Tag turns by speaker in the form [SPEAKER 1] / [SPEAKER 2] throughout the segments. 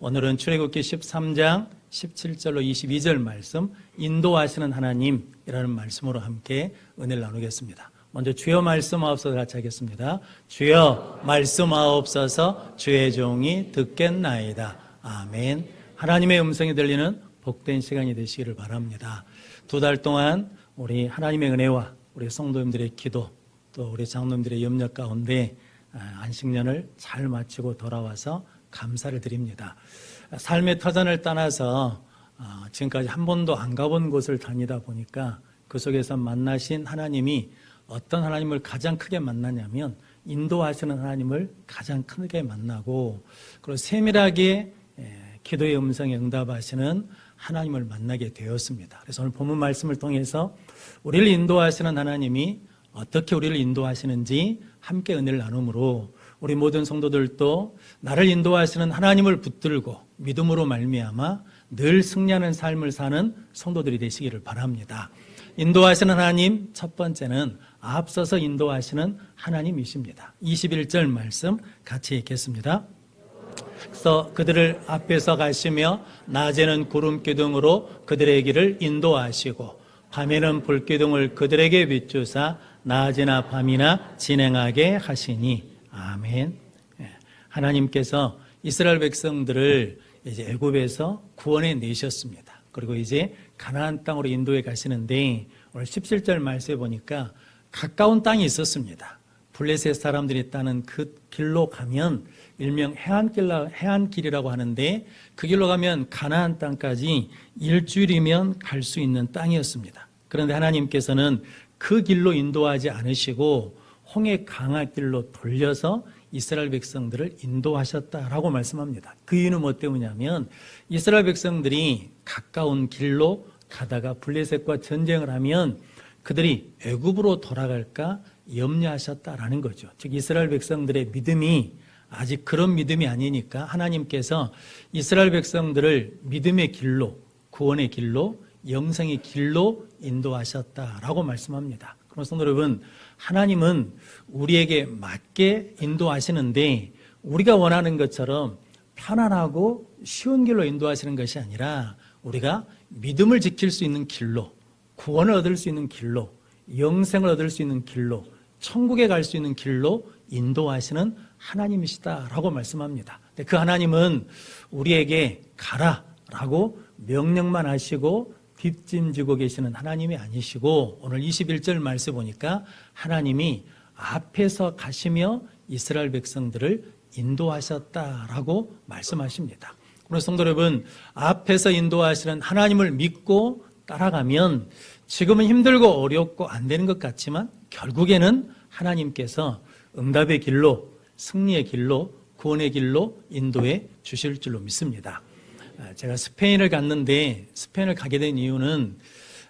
[SPEAKER 1] 오늘은 출애굽기 13장 17절로 22절 말씀, 인도하시는 하나님이라는 말씀으로 함께 은혜를 나누겠습니다. 먼저 주여 말씀하옵소서 같이 하겠습니다. 주여 말씀하옵소서, 주의 종이 듣겠나이다. 아멘. 하나님의 음성이 들리는 복된 시간이 되시기를 바랍니다. 2달 동안 우리 하나님의 은혜와 우리 성도님들의 기도, 또 우리 장로님들의 염려 가운데 안식년을 잘 마치고 돌아와서 감사를 드립니다. 삶의 터전을 떠나서 지금까지 한 번도 안 가본 곳을 다니다 보니까 그 속에서 만나신 하나님이 어떤 하나님을 가장 크게 만나냐면 인도하시는 하나님을 가장 크게 만나고, 그리고 세밀하게 기도의 음성에 응답하시는 하나님을 만나게 되었습니다. 그래서 오늘 본문 말씀을 통해서 우리를 인도하시는 하나님이 어떻게 우리를 인도하시는지 함께 은혜를 나눔으로 우리 모든 성도들도 나를 인도하시는 하나님을 붙들고 믿음으로 말미암아 늘 승리하는 삶을 사는 성도들이 되시기를 바랍니다. 인도하시는 하나님, 첫 번째는 앞서서 인도하시는 하나님이십니다. 21절 말씀 같이 읽겠습니다. 그래서 그들을 앞에서 가시며 낮에는 구름 기둥으로 그들의 길을 인도하시고 밤에는 불 기둥을 그들에게 비추사 낮이나 밤이나 진행하게 하시니. 아멘. 하나님께서 이스라엘 백성들을 이제 애굽에서 구원해 내셨습니다. 그리고 이제 가나안 땅으로 인도해 가시는데 오늘 17절 말씀에 보니까 가까운 땅이 있었습니다. 블레셋 사람들이 따는 그 길로 가면 일명 해안길이라고 하는데, 그 길로 가면 가나안 땅까지 일주일이면 갈 수 있는 땅이었습니다. 그런데 하나님께서는 그 길로 인도하지 않으시고 홍해 강화길로 돌려서 이스라엘 백성들을 인도하셨다라고 말씀합니다. 그 이유는 뭐 때문이냐면 이스라엘 백성들이 가까운 길로 가다가 블레셋과 전쟁을 하면 그들이 애굽으로 돌아갈까 염려하셨다라는 거죠. 즉 이스라엘 백성들의 믿음이 아직 그런 믿음이 아니니까 하나님께서 이스라엘 백성들을 믿음의 길로, 구원의 길로, 영생의 길로 인도하셨다라고 말씀합니다. 그럼 성도 여러분, 하나님은 우리에게 맞게 인도하시는데 우리가 원하는 것처럼 편안하고 쉬운 길로 인도하시는 것이 아니라 우리가 믿음을 지킬 수 있는 길로, 구원을 얻을 수 있는 길로, 영생을 얻을 수 있는 길로, 천국에 갈 수 있는 길로 인도하시는 하나님이시다라고 말씀합니다. 그 하나님은 우리에게 가라라고 명령만 하시고 뒷짐지고 계시는 하나님이 아니시고, 오늘 21절 말씀 보니까 하나님이 앞에서 가시며 이스라엘 백성들을 인도하셨다라고 말씀하십니다. 오늘 성도 여러분, 앞에서 인도하시는 하나님을 믿고 따라가면 지금은 힘들고 어렵고 안 되는 것 같지만 결국에는 하나님께서 응답의 길로, 승리의 길로, 구원의 길로 인도해 주실 줄로 믿습니다. 제가 스페인을 갔는데, 스페인을 가게 된 이유는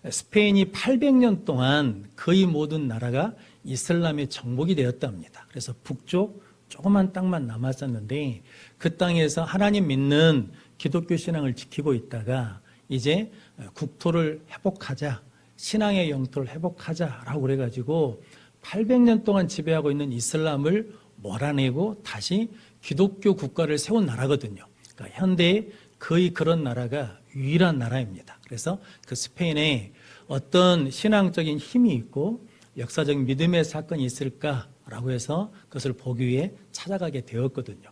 [SPEAKER 1] 스페인이 800년 동안 거의 모든 나라가 이슬람의 정복이 되었답니다. 그래서 북쪽 조그만 땅만 남았었는데 그 땅에서 하나님 믿는 기독교 신앙을 지키고 있다가 이제 국토를 회복하자, 신앙의 영토를 회복하자라고 그래가지고 800년 동안 지배하고 있는 이슬람을 몰아내고 다시 기독교 국가를 세운 나라거든요. 그러니까 현대에 거의 그런 나라가 유일한 나라입니다. 그래서 그 스페인에 어떤 신앙적인 힘이 있고 역사적인 믿음의 사건이 있을까라고 해서 그것을 보기 위해 찾아가게 되었거든요.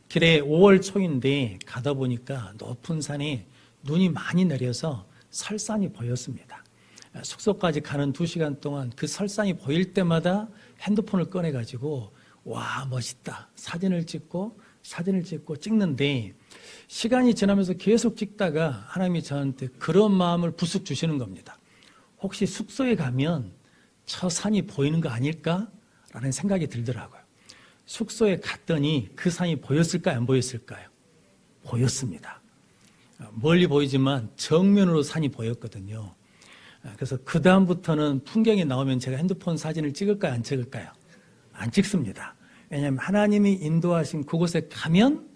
[SPEAKER 1] 길에 5월 초인데 가다 보니까 높은 산에 눈이 많이 내려서 설산이 보였습니다. 숙소까지 가는 2시간 동안 그 설산이 보일 때마다 핸드폰을 꺼내가지고 와, 멋있다, 사진을 찍고 찍는데 시간이 지나면서 계속 찍다가 하나님이 저한테 그런 마음을 부숙 주시는 겁니다. 혹시 숙소에 가면 저 산이 보이는 거 아닐까라는 생각이 들더라고요. 숙소에 갔더니 그 산이 보였을까요, 안 보였을까요? 보였습니다. 멀리 보이지만 정면으로 산이 보였거든요. 그래서 그 다음부터는 풍경이 나오면 제가 핸드폰 사진을 찍을까요, 안 찍을까요? 안 찍습니다. 왜냐하면 하나님이 인도하신 그곳에 가면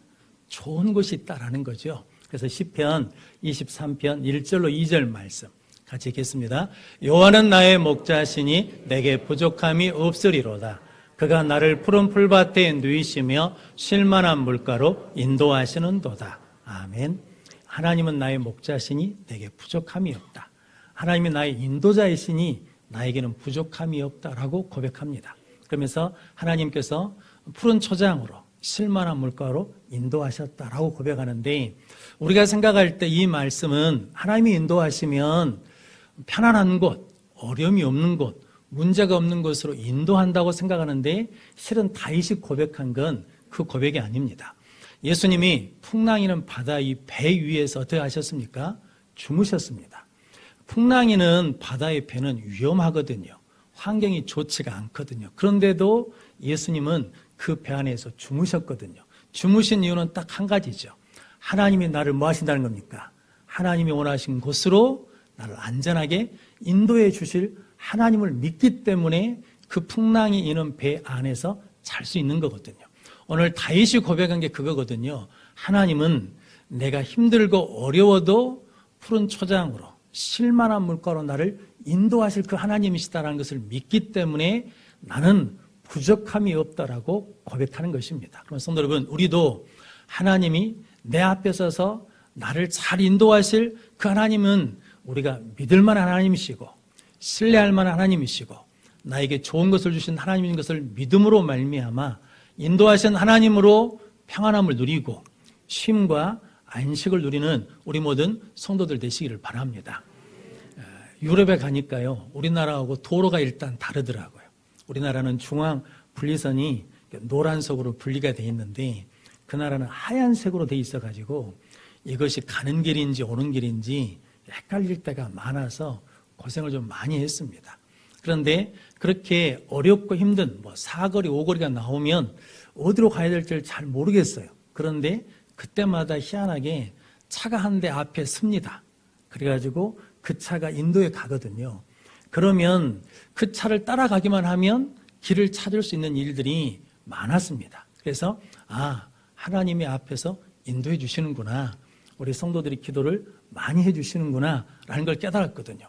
[SPEAKER 1] 좋은 곳이 있다라는 거죠. 그래서 시편 23편 1절로 2절 말씀 같이 읽겠습니다. 여호와는 나의 목자시니 내게 부족함이 없으리로다. 그가 나를 푸른 풀밭에 누이시며 쉴만한 물가로 인도하시는도다. 아멘. 하나님은 나의 목자시니 내게 부족함이 없다. 하나님이 나의 인도자이시니 나에게는 부족함이 없다라고 고백합니다. 그러면서 하나님께서 푸른 초장으로 실만한 물가로 인도하셨다라고 고백하는데, 우리가 생각할 때 이 말씀은 하나님이 인도하시면 편안한 곳, 어려움이 없는 곳, 문제가 없는 곳으로 인도한다고 생각하는데, 실은 다윗이 고백한 건 그 고백이 아닙니다. 예수님이 풍랑이는 바다 이 배 위에서 어떻게 하셨습니까? 주무셨습니다. 풍랑이는 바다의 배는 위험하거든요. 환경이 좋지가 않거든요. 그런데도 예수님은 그 배 안에서 주무셨거든요. 주무신 이유는 딱 한 가지죠. 하나님이 나를 뭐 하신다는 겁니까? 하나님이 원하신 곳으로 나를 안전하게 인도해 주실 하나님을 믿기 때문에 그 풍랑이 있는 배 안에서 잘 수 있는 거거든요. 오늘 다윗이 고백한 게 그거거든요. 하나님은 내가 힘들고 어려워도 푸른 초장으로 실만한 물가로 나를 인도하실 그 하나님이시다라는 것을 믿기 때문에 나는 부족함이 없다라고 고백하는 것입니다. 그럼 성도 여러분, 우리도 하나님이 내 앞에 서서 나를 잘 인도하실 그 하나님은 우리가 믿을 만한 하나님이시고 신뢰할 만한 하나님이시고 나에게 좋은 것을 주신 하나님인 것을 믿음으로 말미암아 인도하신 하나님으로 평안함을 누리고 쉼과 안식을 누리는 우리 모든 성도들 되시기를 바랍니다. 유럽에 가니까요, 우리나라하고 도로가 일단 다르더라고요. 우리나라는 중앙 분리선이 노란색으로 분리가 돼 있는데 그 나라는 하얀색으로 돼 있어가지고 이것이 가는 길인지 오는 길인지 헷갈릴 때가 많아서 고생을 좀 많이 했습니다. 그런데 그렇게 어렵고 힘든 사거리, 오거리가 나오면 어디로 가야 될지를 잘 모르겠어요. 그런데 그때마다 희한하게 차가 한 대 앞에 섭니다. 그래가지고 그 차가 인도에 가거든요. 그러면 그 차를 따라가기만 하면 길을 찾을 수 있는 일들이 많았습니다. 그래서 하나님이 앞에서 인도해 주시는구나, 우리 성도들이 기도를 많이 해 주시는구나 라는 걸 깨달았거든요.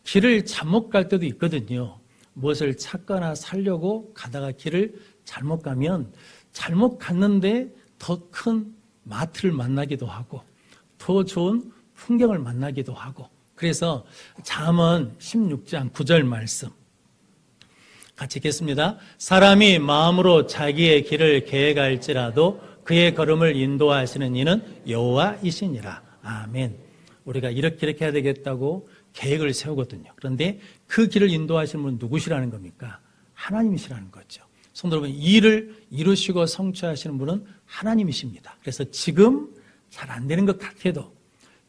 [SPEAKER 1] 길을 잘못 갈 때도 있거든요. 무엇을 찾거나 살려고 가다가 길을 잘못 가면 잘못 갔는데 더 큰 마트를 만나기도 하고 더 좋은 풍경을 만나기도 하고, 그래서 잠언 16장 9절 말씀 같이 읽겠습니다. 사람이 마음으로 자기의 길을 계획할지라도 그의 걸음을 인도하시는 이는 여호와이시니라. 아멘. 우리가 이렇게 해야 되겠다고 계획을 세우거든요. 그런데 그 길을 인도하시는 분은 누구시라는 겁니까? 하나님이시라는 거죠. 성도 여러분, 이 일을 이루시고 성취하시는 분은 하나님이십니다. 그래서 지금 잘 안 되는 것 같아도,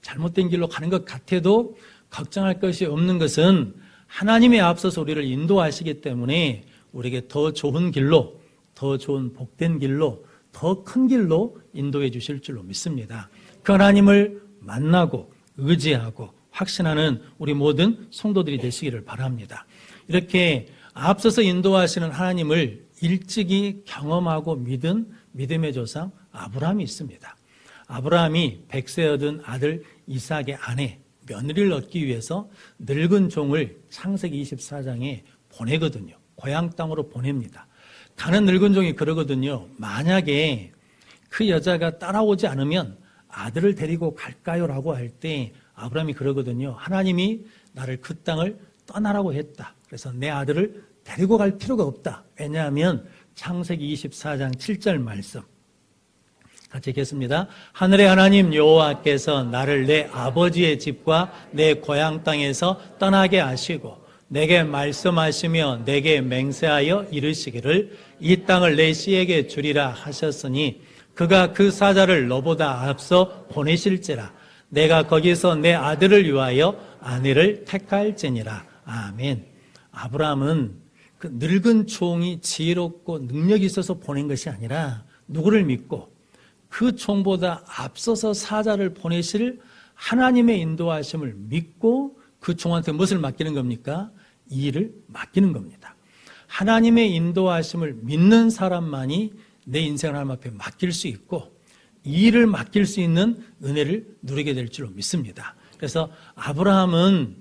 [SPEAKER 1] 잘못된 길로 가는 것 같아도 걱정할 것이 없는 것은 하나님이 앞서서 우리를 인도하시기 때문에 우리에게 더 좋은 길로, 더 좋은 복된 길로, 더 큰 길로 인도해 주실 줄로 믿습니다. 그 하나님을 만나고 의지하고 확신하는 우리 모든 성도들이 되시기를 바랍니다. 이렇게 앞서서 인도하시는 하나님을 일찍이 경험하고 믿은 믿음의 조상 아브라함이 있습니다. 아브라함이 100세 얻은 아들 이삭의 아내 며느리를 얻기 위해서 늙은 종을 창세기 24장에 보내거든요. 고향 땅으로 보냅니다. 가는 늙은 종이 그러거든요. 만약에 그 여자가 따라오지 않으면 아들을 데리고 갈까요? 라고 할 때 아브라함이 그러거든요. 하나님이 나를 그 땅을 떠나라고 했다. 그래서 내 아들을 데리고 갈 필요가 없다. 왜냐하면 창세기 24장 7절 말씀 같이 읽겠습니다. 하늘의 하나님 여호와께서 나를 내 아버지의 집과 내 고향 땅에서 떠나게 하시고 내게 말씀하시며 내게 맹세하여 이르시기를 이 땅을 내 씨에게 주리라 하셨으니 그가 그 사자를 너보다 앞서 보내실지라 내가 거기서 내 아들을 위하여 아내를 택할지니라. 아멘. 아브라함은 그 늙은 종이 지혜롭고 능력이 있어서 보낸 것이 아니라 누구를 믿고 그 종보다 앞서서 사자를 보내실 하나님의 인도하심을 믿고 그 종한테 무엇을 맡기는 겁니까? 이 일을 맡기는 겁니다. 하나님의 인도하심을 믿는 사람만이 내 인생을 하나님 앞에 맡길 수 있고 이 일을 맡길 수 있는 은혜를 누리게 될 줄로 믿습니다. 그래서 아브라함은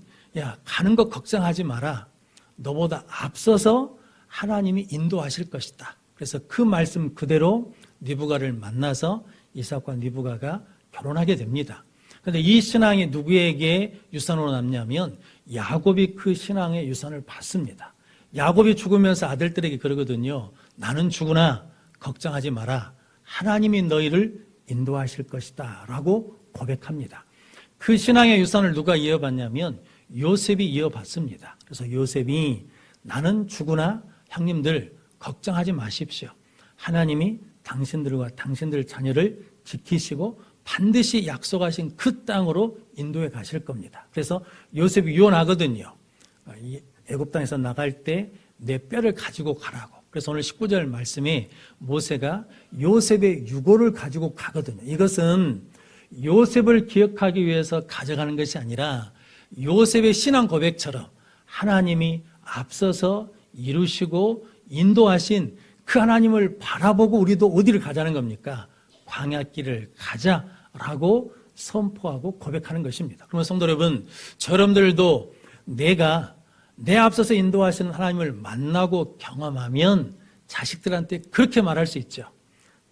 [SPEAKER 1] 가는 거 걱정하지 마라. 너보다 앞서서 하나님이 인도하실 것이다. 그래서 그 말씀 그대로 리브가를 만나서 이삭과 리브가가 결혼하게 됩니다. 그런데 이 신앙이 누구에게 유산으로 남냐면 야곱이 그 신앙의 유산을 받습니다. 야곱이 죽으면서 아들들에게 그러거든요. 나는 죽으나 걱정하지 마라. 하나님이 너희를 인도하실 것이다 라고 고백합니다. 그 신앙의 유산을 누가 이어받냐면 요셉이 이어받습니다. 그래서 요셉이 나는 죽으나 형님들 걱정하지 마십시오. 하나님이 당신들과 당신들 자녀를 지키시고 반드시 약속하신 그 땅으로 인도해 가실 겁니다. 그래서 요셉이 유언하거든요. 애굽 땅에서 나갈 때 내 뼈를 가지고 가라고. 그래서 오늘 19절 말씀에 모세가 요셉의 유고를 가지고 가거든요. 이것은 요셉을 기억하기 위해서 가져가는 것이 아니라 요셉의 신앙 고백처럼 하나님이 앞서서 이루시고 인도하신 그 하나님을 바라보고 우리도 어디를 가자는 겁니까? 광야길을 가자라고 선포하고 고백하는 것입니다. 그러면 성도 여러분, 여러분들도 내가 내 앞서서 인도하시는 하나님을 만나고 경험하면 자식들한테 그렇게 말할 수 있죠.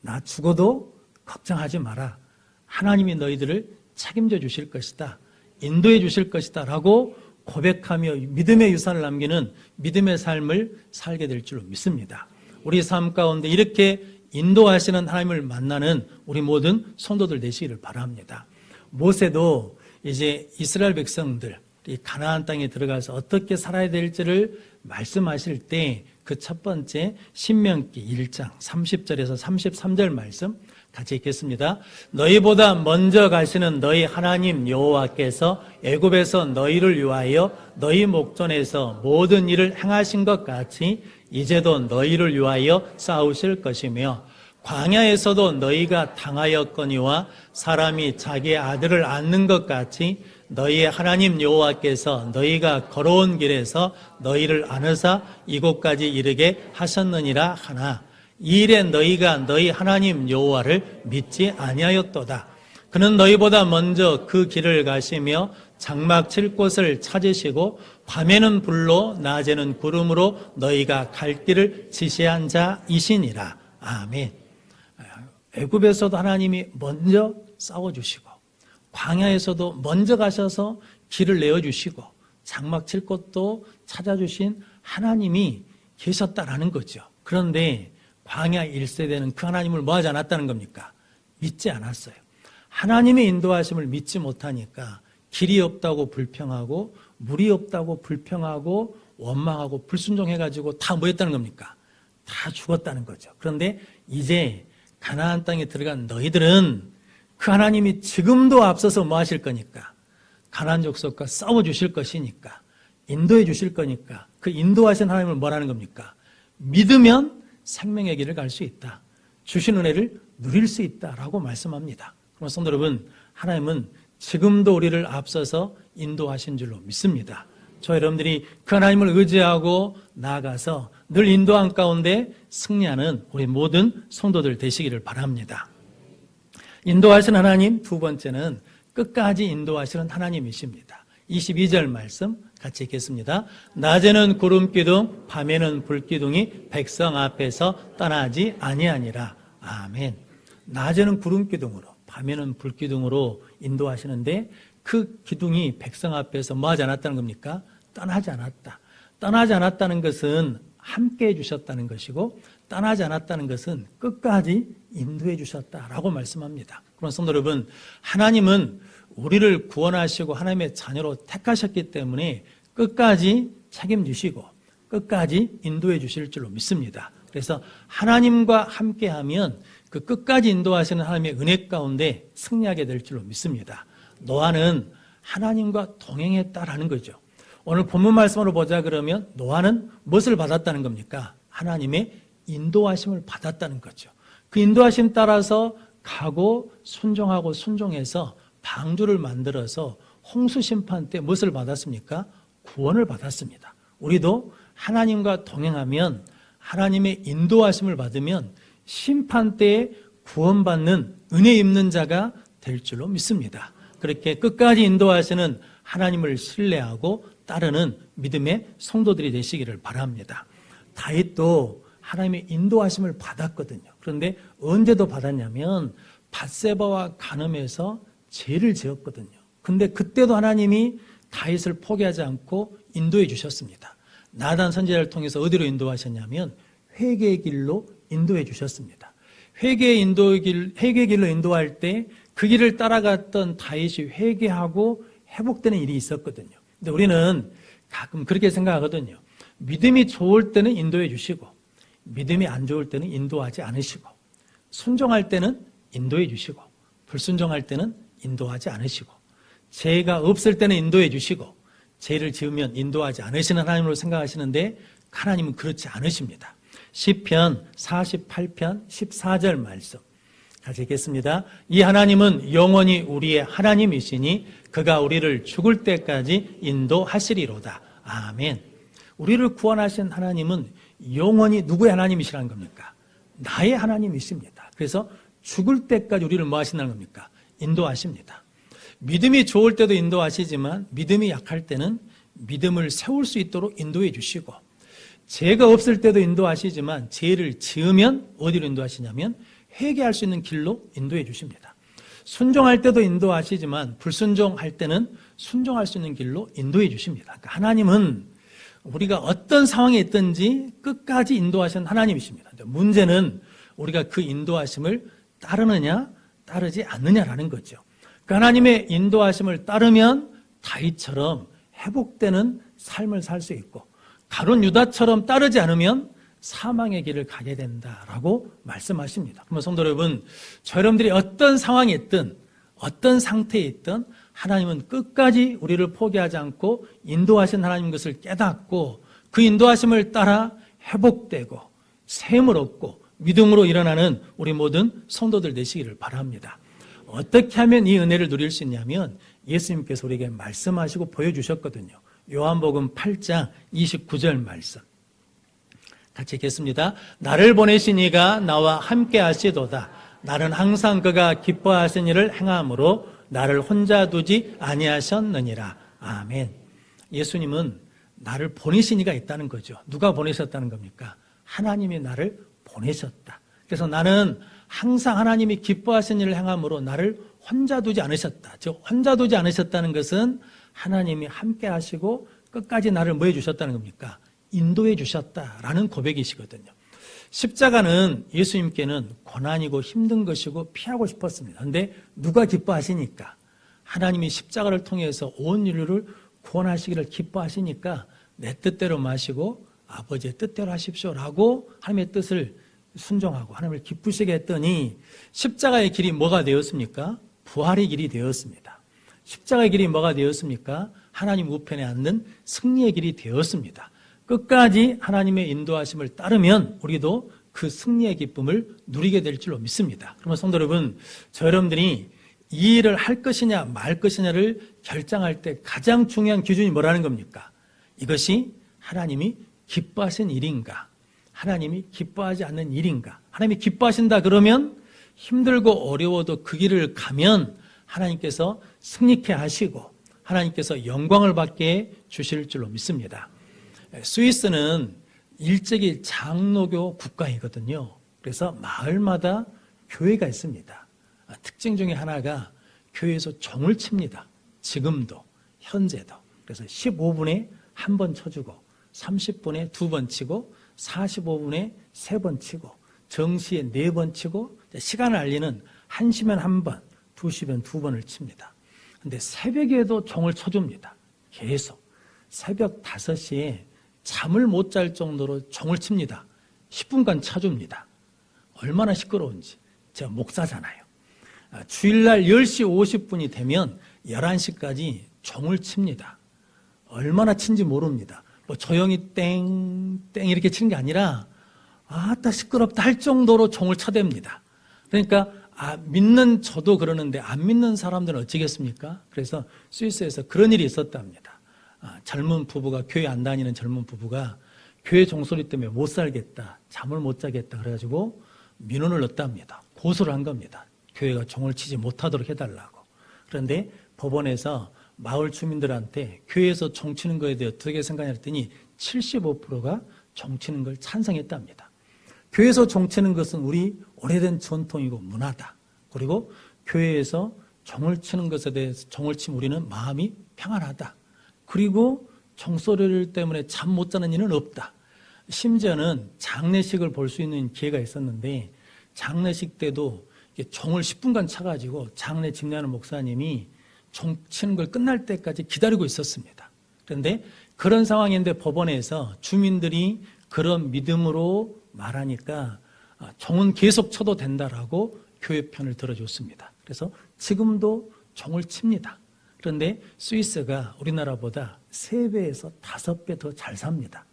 [SPEAKER 1] 나 죽어도 걱정하지 마라. 하나님이 너희들을 책임져 주실 것이다. 인도해 주실 것이다 라고 고백하며 믿음의 유산을 남기는 믿음의 삶을 살게 될 줄로 믿습니다. 우리 삶 가운데 이렇게 인도하시는 하나님을 만나는 우리 모든 성도들 되시기를 바랍니다. 모세도 이제 이스라엘 백성들 이 가나안 땅에 들어가서 어떻게 살아야 될지를 말씀하실 때 그 첫 번째 신명기 1장 30절에서 33절 말씀 같이 읽겠습니다. 너희보다 먼저 가시는 너희 하나님 여호와께서 애굽에서 너희를 위하여 너희 목전에서 모든 일을 행하신 것 같이 이제도 너희를 위하여 싸우실 것이며 광야에서도 너희가 당하였거니와 사람이 자기의 아들을 안는 것 같이 너희의 하나님 여호와께서 너희가 걸어온 길에서 너희를 안으사 이곳까지 이르게 하셨느니라 하나 이 일에 너희가 너희 하나님 여호와를 믿지 아니하였도다. 그는 너희보다 먼저 그 길을 가시며 장막 칠 곳을 찾으시고 밤에는 불로 낮에는 구름으로 너희가 갈 길을 지시한 자이시니라. 아멘. 애굽에서도 하나님이 먼저 싸워주시고 광야에서도 먼저 가셔서 길을 내어주시고 장막 칠 곳도 찾아주신 하나님이 계셨다라는 거죠. 그런데 광야 1세대는 그 하나님을 뭐하지 않았다는 겁니까? 믿지 않았어요. 하나님의 인도하심을 믿지 못하니까 길이 없다고 불평하고 물이 없다고 불평하고 원망하고 불순종해가지고 다 뭐 했다는 겁니까? 다 죽었다는 거죠. 그런데 이제 가나안 땅에 들어간 너희들은 그 하나님이 지금도 앞서서 뭐 하실 거니까 가나안 족속과 싸워주실 것이니까 인도해 주실 거니까 그 인도하신 하나님을 뭐라는 겁니까? 믿으면 생명의 길을 갈 수 있다. 주신 은혜를 누릴 수 있다라고 말씀합니다. 그럼 성도 여러분, 하나님은 지금도 우리를 앞서서 인도하신 줄로 믿습니다. 저 여러분들이 그 하나님을 의지하고 나아가서 늘 인도한 가운데 승리하는 우리 모든 성도들 되시기를 바랍니다. 인도하시는 하나님, 두 번째는 끝까지 인도하시는 하나님이십니다. 22절 말씀 같이 읽겠습니다. 낮에는 구름기둥, 밤에는 불기둥이 백성 앞에서 떠나지 아니하니라. 아멘. 낮에는 구름기둥으로, 밤에는 불기둥으로 인도하시는데 그 기둥이 백성 앞에서 뭐 하지 않았다는 겁니까? 떠나지 않았다. 떠나지 않았다는 것은 함께 해주셨다는 것이고 떠나지 않았다는 것은 끝까지 인도해 주셨다라고 말씀합니다. 그럼 성도 여러분, 하나님은 우리를 구원하시고 하나님의 자녀로 택하셨기 때문에 끝까지 책임지시고 끝까지 인도해 주실 줄로 믿습니다. 그래서 하나님과 함께하면 그 끝까지 인도하시는 하나님의 은혜 가운데 승리하게 될 줄로 믿습니다. 노아는 하나님과 동행했다라는 거죠. 오늘 본문 말씀으로 보자 그러면 노아는 무엇을 받았다는 겁니까? 하나님의 인도하심을 받았다는 거죠. 그 인도하심 따라서 가고 순종하고 순종해서 방주를 만들어서 홍수 심판 때 무엇을 받았습니까? 구원을 받았습니다. 우리도 하나님과 동행하면 하나님의 인도하심을 받으면 심판 때에 구원받는 은혜 입는 자가 될 줄로 믿습니다. 그렇게 끝까지 인도하시는 하나님을 신뢰하고 따르는 믿음의 성도들이 되시기를 바랍니다. 다윗도 하나님의 인도하심을 받았거든요. 그런데 언제도 받았냐면 밧세바와 간음해서 죄를 지었거든요. 근데 그때도 하나님이 다윗을 포기하지 않고 인도해 주셨습니다. 나단 선지자를 통해서 어디로 인도하셨냐면 회개의 길로 인도해 주셨습니다. 회개의 길로 인도할 때 그 길을 따라갔던 다윗이 회개하고 회복되는 일이 있었거든요. 근데 우리는 가끔 그렇게 생각하거든요. 믿음이 좋을 때는 인도해 주시고 믿음이 안 좋을 때는 인도하지 않으시고 순종할 때는 인도해 주시고 불순종할 때는 인도하지 않으시고 죄가 없을 때는 인도해 주시고 죄를 지으면 인도하지 않으시는 하나님으로 생각하시는데 하나님은 그렇지 않으십니다. 시편 48편 14절 말씀 같이 읽겠습니다. 이 하나님은 영원히 우리의 하나님이시니 그가 우리를 죽을 때까지 인도하시리로다. 아멘. 우리를 구원하신 하나님은 영원히 누구의 하나님이시라는 겁니까? 나의 하나님이십니다. 그래서 죽을 때까지 우리를 뭐 하신다는 겁니까? 인도하십니다. 믿음이 좋을 때도 인도하시지만 믿음이 약할 때는 믿음을 세울 수 있도록 인도해 주시고 죄가 없을 때도 인도하시지만 죄를 지으면 어디로 인도하시냐면 회개할 수 있는 길로 인도해 주십니다. 순종할 때도 인도하시지만 불순종할 때는 순종할 수 있는 길로 인도해 주십니다. 그러니까 하나님은 우리가 어떤 상황에 있든지 끝까지 인도하신 하나님이십니다. 문제는 우리가 그 인도하심을 따르느냐 따르지 않느냐라는 거죠. 그 하나님의 인도하심을 따르면 다윗처럼 회복되는 삶을 살 수 있고 가룟 유다처럼 따르지 않으면 사망의 길을 가게 된다라고 말씀하십니다. 그러면 성도 여러분, 저 여러분들이 어떤 상황에 있든 어떤 상태에 있든 하나님은 끝까지 우리를 포기하지 않고 인도하신 하나님 것을 깨닫고 그 인도하심을 따라 회복되고 샘을 얻고 믿음으로 일어나는 우리 모든 성도들 되시기를 바랍니다. 어떻게 하면 이 은혜를 누릴 수 있냐면 예수님께서 우리에게 말씀하시고 보여주셨거든요. 요한복음 8장 29절 말씀 같이 읽겠습니다. 나를 보내신 이가 나와 함께 하시도다. 나는 항상 그가 기뻐하신 일을 행함으로 나를 혼자 두지 아니하셨느니라. 아멘. 예수님은 나를 보내신 이가 있다는 거죠. 누가 보내셨다는 겁니까? 하나님이 나를 보내셨다. 그래서 나는 항상 하나님이 기뻐하신 일을 행함으로 나를 혼자 두지 않으셨다. 즉 혼자 두지 않으셨다는 것은 하나님이 함께 하시고 끝까지 나를 뭐 해주셨다는 겁니까? 인도해 주셨다라는 고백이시거든요. 십자가는 예수님께는 고난이고 힘든 것이고 피하고 싶었습니다. 그런데 누가 기뻐하시니까? 하나님이 십자가를 통해서 온 인류를 구원하시기를 기뻐하시니까 내 뜻대로 마시고 아버지의 뜻대로 하십시오라고 하나님의 뜻을 순종하고 하나님을 기쁘시게 했더니 십자가의 길이 뭐가 되었습니까? 부활의 길이 되었습니다. 십자가의 길이 뭐가 되었습니까? 하나님 우편에 앉는 승리의 길이 되었습니다. 끝까지 하나님의 인도하심을 따르면 우리도 그 승리의 기쁨을 누리게 될 줄로 믿습니다. 그러면 성도 여러분, 저 여러분들이 이 일을 할 것이냐 말 것이냐를 결정할 때 가장 중요한 기준이 뭐라는 겁니까? 이것이 하나님이 기뻐하신 일인가? 하나님이 기뻐하지 않는 일인가? 하나님이 기뻐하신다 그러면 힘들고 어려워도 그 길을 가면 하나님께서 승리케 하시고 하나님께서 영광을 받게 주실 줄로 믿습니다. 스위스는 일제기 장로교 국가이거든요. 그래서 마을마다 교회가 있습니다. 특징 중에 하나가 교회에서 종을 칩니다. 지금도 현재도. 그래서 15분에 한 번 쳐주고 30분에 2번 치고 45분에 3번 치고 정시에 4번 치고 시간을 알리는 1시면 1번, 2시면 2번을 칩니다. 근데 새벽에도 종을 쳐줍니다. 계속. 새벽 5시에 잠을 못 잘 정도로 종을 칩니다. 10분간 쳐줍니다. 얼마나 시끄러운지. 제가 목사잖아요. 주일날 10시 50분이 되면 11시까지 종을 칩니다. 얼마나 친지 모릅니다. 뭐 조용히 땡 이렇게 치는 게 아니라 아따 시끄럽다 할 정도로 종을 쳐댑니다. 그러니까 믿는 저도 그러는데 안 믿는 사람들은 어찌겠습니까? 그래서 스위스에서 그런 일이 있었답니다. 젊은 부부가 교회 안 다니는 젊은 부부가 교회 종소리 때문에 못 살겠다, 잠을 못 자겠다 그래가지고 민원을 넣었답니다. 고소를 한 겁니다. 교회가 종을 치지 못하도록 해달라고. 그런데 법원에서 마을 주민들한테 교회에서 종 치는 거에 대해 어떻게 생각했더니 75%가 종 치는 걸 찬성했답니다. 교회에서 종 치는 것은 우리 오래된 전통이고 문화다. 그리고 교회에서 종을 치는 것에 대해서 종을 치면 우리는 마음이 평안하다. 그리고 종소리 때문에 잠 못 자는 일은 없다. 심지어는 장례식을 볼 수 있는 기회가 있었는데 장례식 때도 종을 10분간 쳐가지고 장례 집례하는 목사님이 종 치는 걸 끝날 때까지 기다리고 있었습니다. 그런데 그런 상황인데 법원에서 주민들이 그런 믿음으로 말하니까 종은 계속 쳐도 된다라고 교회 편을 들어줬습니다. 그래서 지금도 종을 칩니다. 그런데 스위스가 우리나라보다 3배에서 5배 더 잘 삽니다.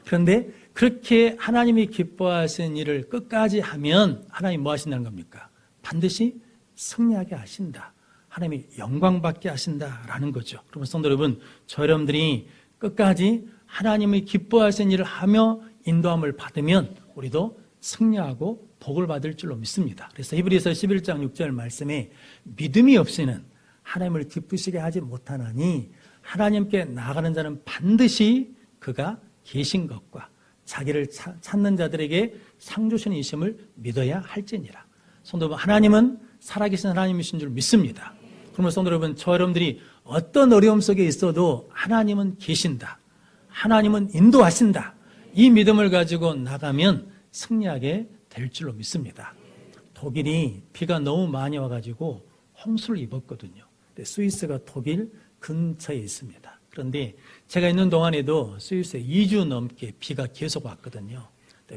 [SPEAKER 1] 그런데 그렇게 하나님이 기뻐하시는 일을 끝까지 하면 하나님 뭐 하신다는 겁니까? 반드시 승리하게 하신다. 하나님이 영광받게 하신다라는 거죠. 그러면 성도 여러분, 저 여러분들이 끝까지 하나님이 기뻐하시는 일을 하며 인도함을 받으면 우리도 승리하고 복을 받을 줄로 믿습니다. 그래서 히브리서 11장 6절 말씀에 믿음이 없이는 하나님을 기쁘시게 하지 못하나니 하나님께 나아가는 자는 반드시 그가 계신 것과 자기를 찾는 자들에게 상 주시는 이심을 믿어야 할지니라. 성도 여러분, 하나님은 살아계신 하나님이신 줄 믿습니다. 그러면 성도 여러분, 저 여러분들이 어떤 어려움 속에 있어도 하나님은 계신다. 하나님은 인도하신다. 이 믿음을 가지고 나가면 승리하게 될 줄로 믿습니다. 독일이 비가 너무 많이 와가지고 홍수를 입었거든요. 스위스가 독일 근처에 있습니다. 그런데 제가 있는 동안에도 스위스에 2주 넘게 비가 계속 왔거든요.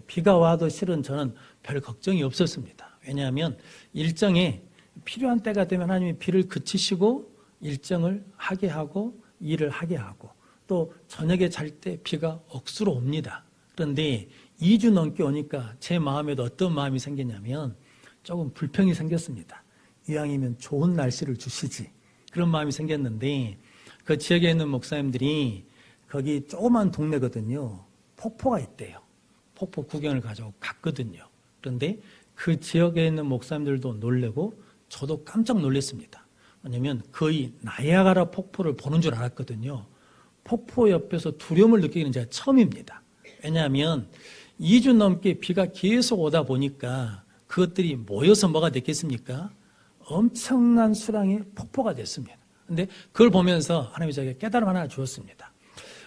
[SPEAKER 1] 비가 와도 실은 저는 별 걱정이 없었습니다. 왜냐하면 일정에 필요한 때가 되면 하나님이 비를 그치시고 일정을 하게 하고 일을 하게 하고 또 저녁에 잘 때 비가 억수로 옵니다. 그런데 2주 넘게 오니까 제 마음에도 어떤 마음이 생겼냐면 조금 불평이 생겼습니다. 이왕이면 좋은 날씨를 주시지. 그런 마음이 생겼는데 그 지역에 있는 목사님들이 거기 조그만 동네거든요. 폭포가 있대요. 폭포 구경을 가자고 갔거든요. 그런데 그 지역에 있는 목사님들도 놀래고 저도 깜짝 놀랐습니다. 왜냐하면 거의 나이아가라 폭포를 보는 줄 알았거든요. 폭포 옆에서 두려움을 느끼는 제가 처음입니다. 왜냐하면 2주 넘게 비가 계속 오다 보니까 그것들이 모여서 뭐가 됐겠습니까? 엄청난 수량의 폭포가 됐습니다. 그런데 그걸 보면서 하나님이 저에게 깨달음 하나 주었습니다.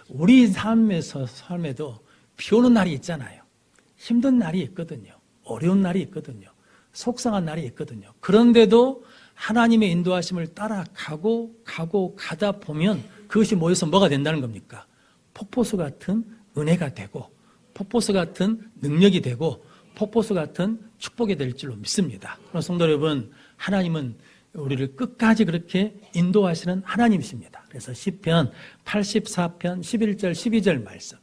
[SPEAKER 1] 우리 삶에도 비 오는 날이 있잖아요. 힘든 날이 있거든요. 어려운 날이 있거든요. 속상한 날이 있거든요. 그런데도 하나님의 인도하심을 가다 보면 그것이 모여서 뭐가 된다는 겁니까? 폭포수 같은 은혜가 되고 폭포수 같은 능력이 되고 폭포수 같은 축복이 될 줄로 믿습니다. 그럼 성도 여러분, 하나님은 우리를 끝까지 그렇게 인도하시는 하나님이십니다. 그래서 시편 84편 11절 12절 말씀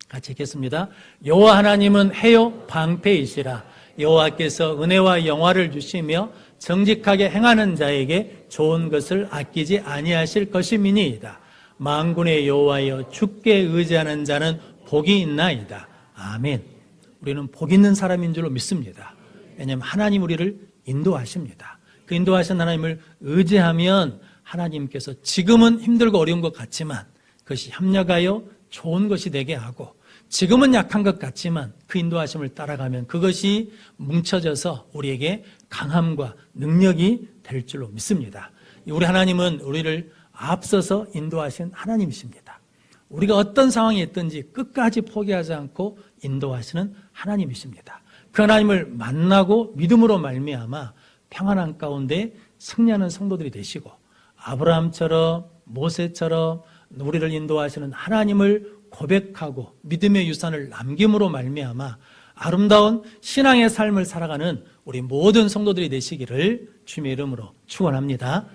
[SPEAKER 1] 같이 읽겠습니다. 여호와 하나님은 해요 방패이시라. 여호와께서 은혜와 영화를 주시며 정직하게 행하는 자에게 좋은 것을 아끼지 아니하실 것임이니이다. 만군의 여호와여, 주께 의지하는 자는 복이 있나이다. 아멘. 우리는 복 있는 사람인 줄로 믿습니다. 왜냐하면 하나님 우리를 인도하십니다. 그 인도하신 하나님을 의지하면 하나님께서 지금은 힘들고 어려운 것 같지만 그것이 협력하여 좋은 것이 되게 하고, 지금은 약한 것 같지만 그 인도하심을 따라가면 그것이 뭉쳐져서 우리에게 강함과 능력이 될 줄로 믿습니다. 우리 하나님은 우리를 앞서서 인도하신 하나님이십니다. 우리가 어떤 상황에 있든지 끝까지 포기하지 않고 인도하시는 하나님이십니다. 그 하나님을 만나고 믿음으로 말미암아 평안한 가운데 승리하는 성도들이 되시고, 아브라함처럼 모세처럼 우리를 인도하시는 하나님을 고백하고 믿음의 유산을 남김으로 말미암아 아름다운 신앙의 삶을 살아가는 우리 모든 성도들이 되시기를 주님의 이름으로 축원합니다.